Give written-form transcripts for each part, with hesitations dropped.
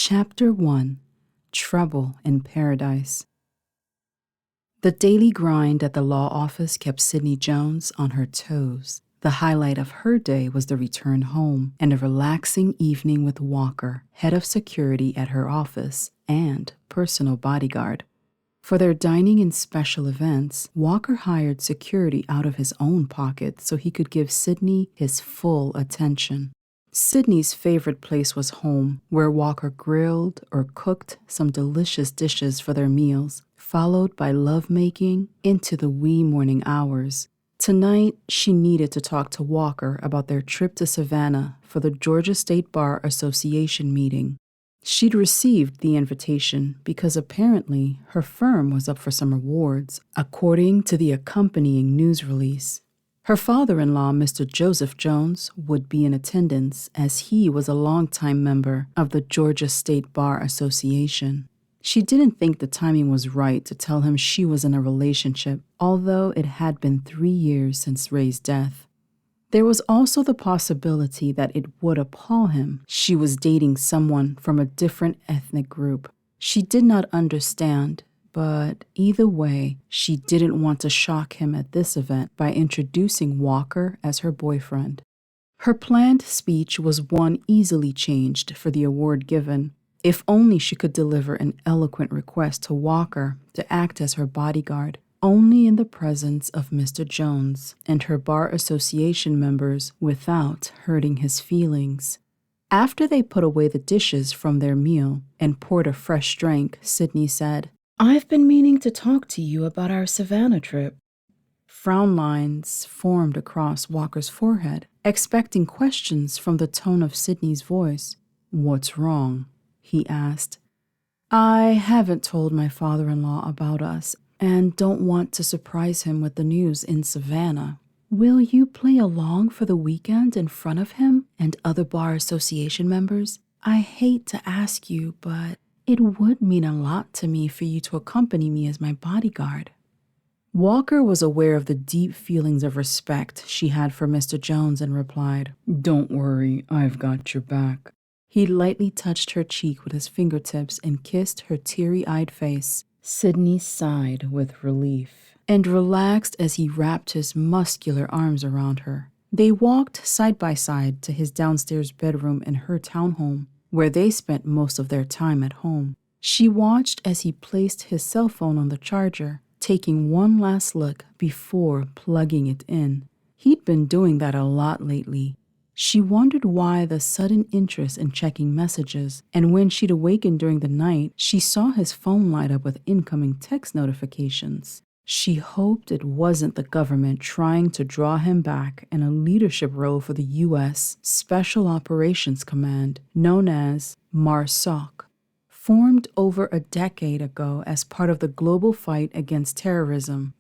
Chapter 1: Trouble in Paradise. The daily grind at the law office kept Sydney Jones on her toes. The highlight of her day was the return home and a relaxing evening with Walker, head of security at her office and personal bodyguard. For their dining and special events, Walker hired security out of his own pocket so he could give Sydney his full attention. Sydney's favorite place was home, where Walker grilled or cooked some delicious dishes for their meals, followed by lovemaking into the wee morning hours. Tonight, she needed to talk to Walker about their trip to Savannah for the Georgia State Bar Association meeting. She'd received the invitation because apparently her firm was up for some awards, according to the accompanying news release. Her father-in-law, Mr. Joseph Jones, would be in attendance as he was a longtime member of the Georgia State Bar Association. She didn't think the timing was right to tell him she was in a relationship, although it had been 3 years since Ray's death. There was also the possibility that it would appall him. She was dating someone from a different ethnic group. She did not understand, but either way, she didn't want to shock him at this event by introducing Walker as her boyfriend. Her planned speech was one easily changed for the award given. If only she could deliver an eloquent request to Walker to act as her bodyguard, only in the presence of Mr. Jones and her bar association members without hurting his feelings. After they put away the dishes from their meal and poured a fresh drink, Sydney said, "I've been meaning to talk to you about our Savannah trip." Frown lines formed across Walker's forehead, expecting questions from the tone of Sydney's voice. "What's wrong?" he asked. "I haven't told my father-in-law about us and don't want to surprise him with the news in Savannah. Will you play along for the weekend in front of him and other bar association members? I hate to ask you, but it would mean a lot to me for you to accompany me as my bodyguard." Walker was aware of the deep feelings of respect she had for Mr. Jones and replied, "Don't worry, I've got your back." He lightly touched her cheek with his fingertips and kissed her teary-eyed face. Sydney sighed with relief and relaxed as he wrapped his muscular arms around her. They walked side by side to his downstairs bedroom in her townhome, where they spent most of their time at home. She watched as he placed his cell phone on the charger, taking one last look before plugging it in. He'd been doing that a lot lately. She wondered why the sudden interest in checking messages, and when she'd awakened during the night, she saw his phone light up with incoming text notifications. She hoped it wasn't the government trying to draw him back in a leadership role for the U.S. Special Operations Command, known as MARSOC, formed over a decade ago as part of the global fight against terrorism.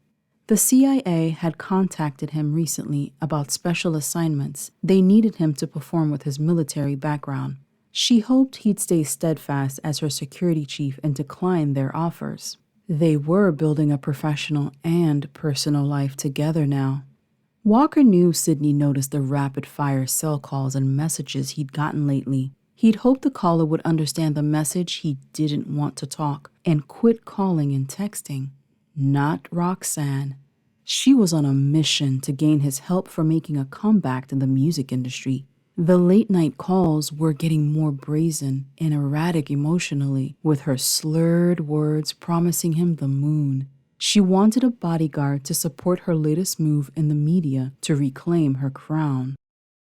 The CIA had contacted him recently about special assignments they needed him to perform with his military background. She hoped he'd stay steadfast as her security chief and decline their offers. They were building a professional and personal life together now. Walker knew Sydney noticed the rapid-fire cell calls and messages he'd gotten lately. He'd hoped the caller would understand the message he didn't want to talk and quit calling and texting. Not Roxanne. She was on a mission to gain his help for making a comeback in the music industry. The late-night calls were getting more brazen and erratic emotionally, with her slurred words promising him the moon. She wanted a bodyguard to support her latest move in the media to reclaim her crown.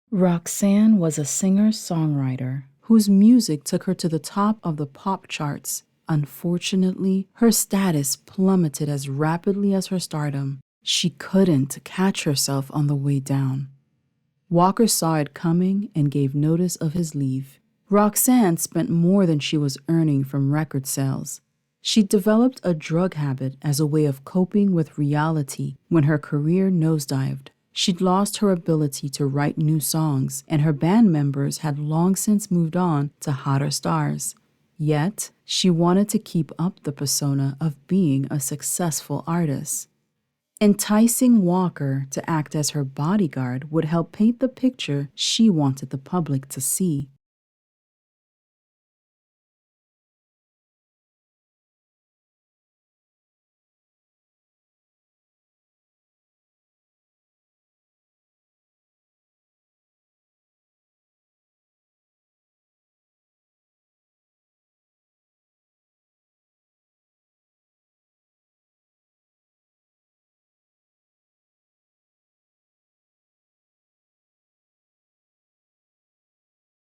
Roxanne was a singer-songwriter whose music took her to the top of the pop charts. Unfortunately, her status plummeted as rapidly as her stardom. She couldn't catch herself on the way down. Walker saw it coming and gave notice of his leave. Roxanne spent more than she was earning from record sales. She developed a drug habit as a way of coping with reality when her career nosedived. She'd lost her ability to write new songs, and her band members had long since moved on to hotter stars. Yet, she wanted to keep up the persona of being a successful artist. Enticing Walker to act as her bodyguard would help paint the picture she wanted the public to see.